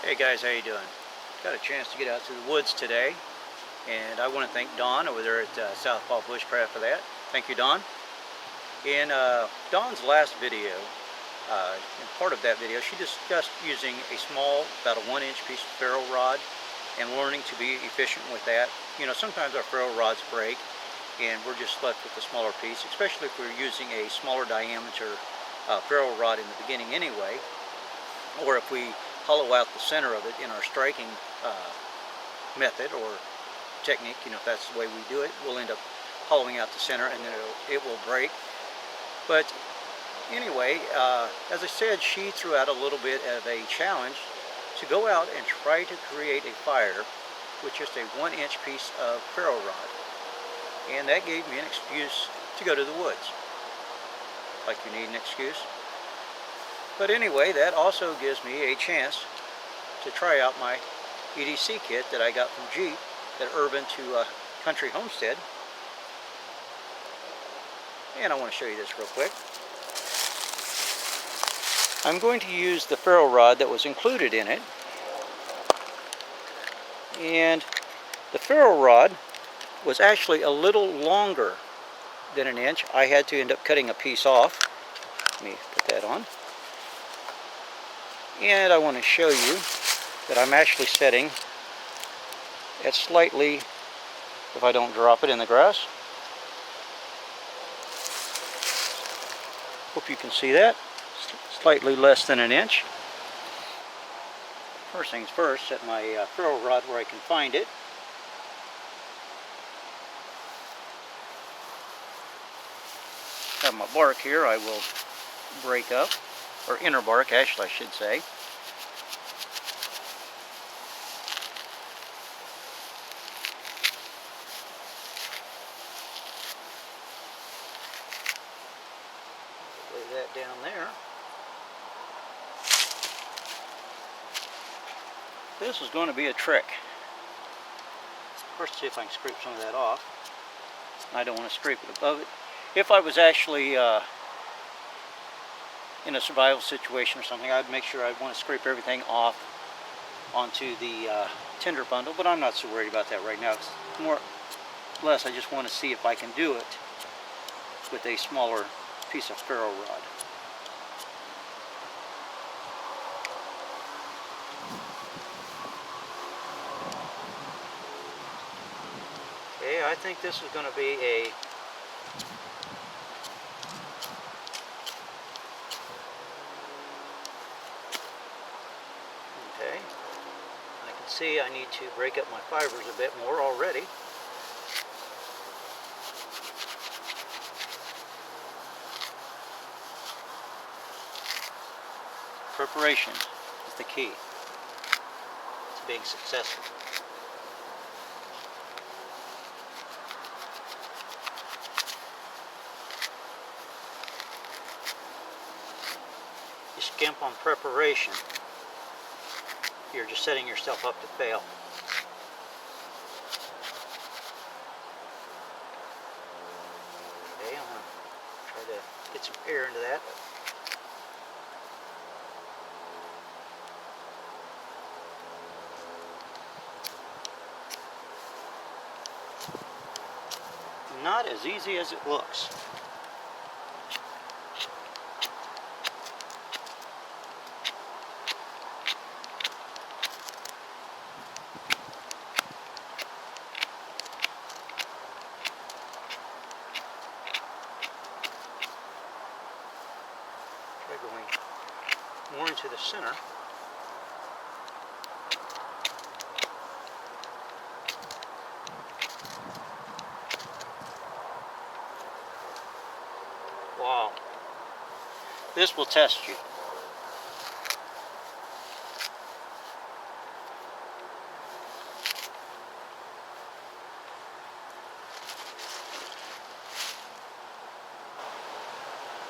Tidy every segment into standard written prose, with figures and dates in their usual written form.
Hey guys, how you doing? Got a chance to get out to the woods today, and I want to thank Dawn over there at Southpaw Bushcraft for that. Thank you, Dawn. In Dawn's last video, in part of that video, she discussed using a small, about a 1-inch piece of ferro rod and learning to be efficient with that. You know, sometimes our ferro rods break and we're just left with a smaller piece, especially if we're using a smaller diameter ferro rod in the beginning anyway, or if we hollow out the center of it in our striking method or technique. You know, if that's the way we do it, we'll end up hollowing out the center and then it will break. But anyway, as I said, she threw out a little bit of a challenge to go out and try to create a fire with just a 1-inch piece of ferro rod. And that gave me an excuse to go to the woods. Like you need an excuse. But anyway, that also gives me a chance to try out my EDC kit that I got from Jeep at Urban to Country Homestead. And I want to show you this real quick. I'm going to use the ferro rod that was included in it. And the ferro rod was actually a little longer than 1 inch. I had to end up cutting a piece off. Let me put that on. And I want to show you that I'm actually setting at slightly, if I don't drop it in the grass. Hope you can see that. Slightly less than 1 inch. First things first, set my ferro rod where I can find it. Have my bark here I will break up, or inner bark actually I should say. Lay that down there. This is going to be a trick. First, see if I can scrape some of that off. I don't want to scrape it above it. If I was actually in a survival situation or something, I'd make sure I'd want to scrape everything off onto the Tinder bundle, but I'm not so worried about that right now. It's more or less I just want to see if I can do it with a smaller piece of ferro rod. Okay, I think this is going to be a okay. I can see I need to break up my fibers a bit more already. Preparation is the key to being successful. You skimp on preparation, you're just setting yourself up to fail. Okay, I'm going to try to get some air into that. Not as easy as it looks. Try going more into the center. Wow. This will test you.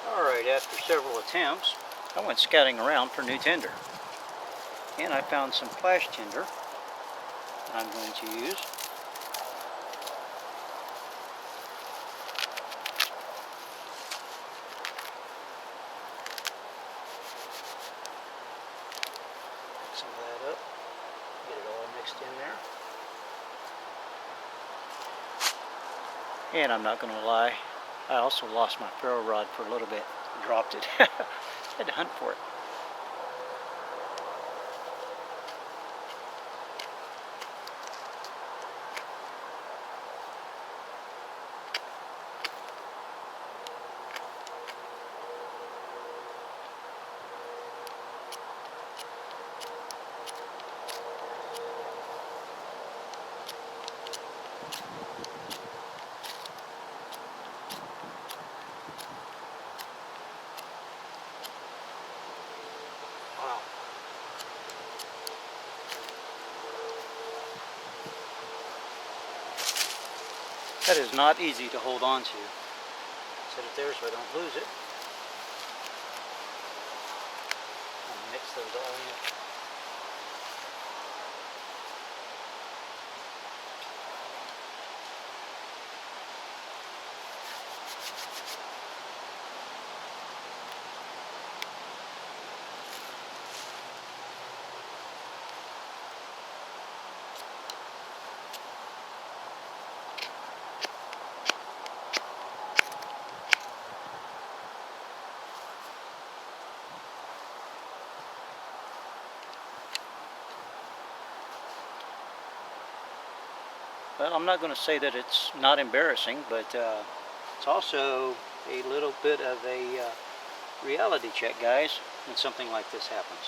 Alright, after several attempts, I went scouting around for new tinder. And I found some flash tinder that I'm going to use. Some of that up. mixed in there. And I'm not going to lie, I also lost my ferro rod for a little bit. Dropped it. Had to hunt for it. Wow. That is not easy to hold on to. Set it there so I don't lose it. I'll mix those all in. Well, I'm not going to say that it's not embarrassing, but it's also a little bit of a reality check, guys, when something like this happens.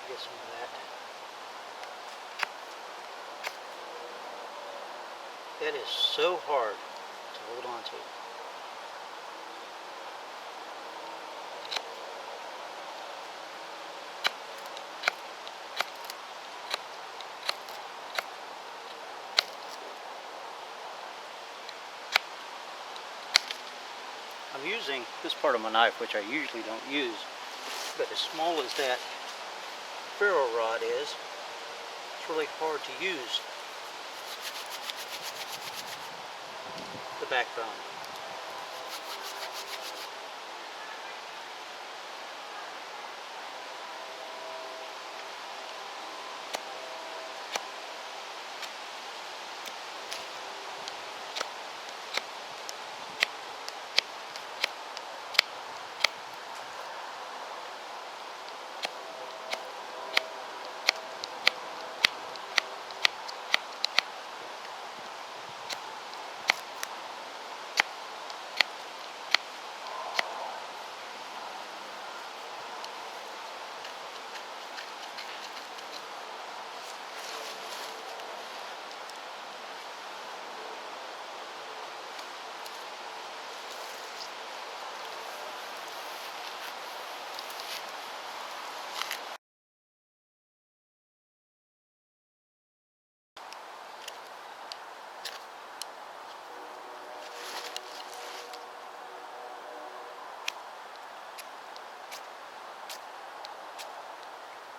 Get some of that. That is so hard to hold on to. I'm using this part of my knife, which I usually don't use, but as small as that ferro rod is, it's really hard to use the backbone.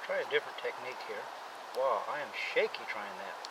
Try a different technique here. Wow, I am shaky trying that.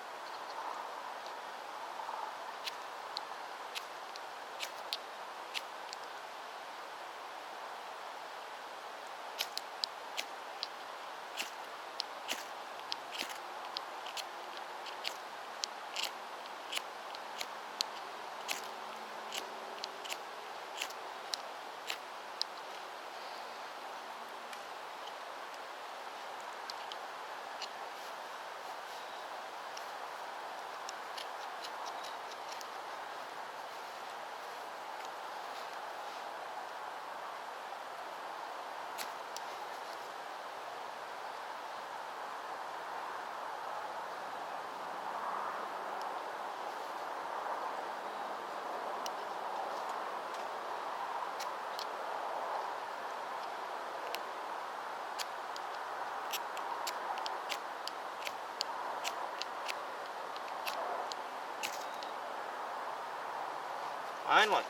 Finally.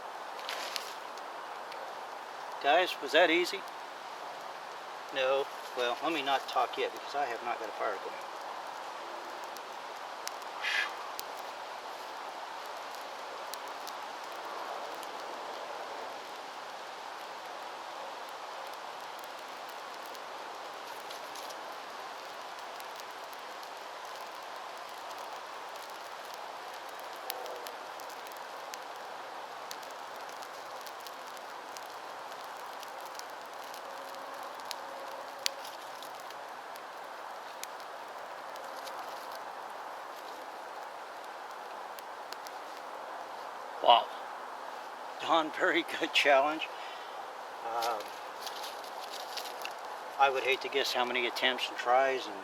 Guys, was that easy? No. Well, let me not talk yet because I have not got a fire going. Wow. Don, very good challenge. I would hate to guess how many attempts and tries and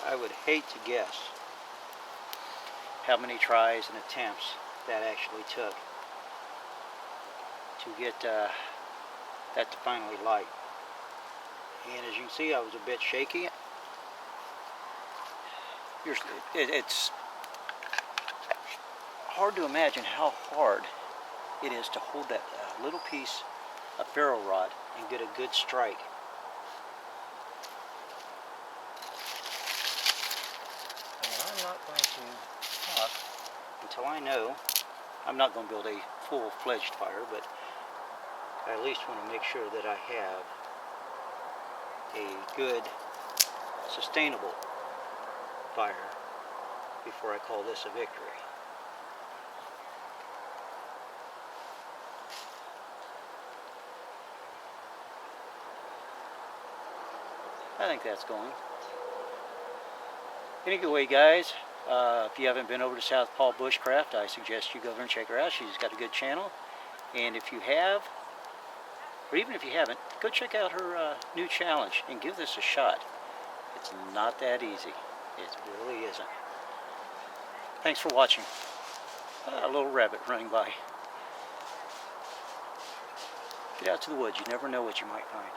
I would hate to guess how many tries and attempts that actually took to get that to finally light. And as you can see, I was a bit shaky. It's hard to imagine how hard it is to hold that little piece of ferro rod and get a good strike. I'm not going to talk until I know. I'm not going to build a full-fledged fire, but I at least want to make sure that I have a good, sustainable fire before I call this a victory. I think that's going. Anyway, guys, if you haven't been over to Southpaw Bushcraft, I suggest you go over and check her out. She's got a good channel. And if you have, or even if you haven't, go check out her new challenge and give this a shot. It's not that easy. It really isn't. Thanks for watching. A little rabbit running by. Get out to the woods. You never know what you might find.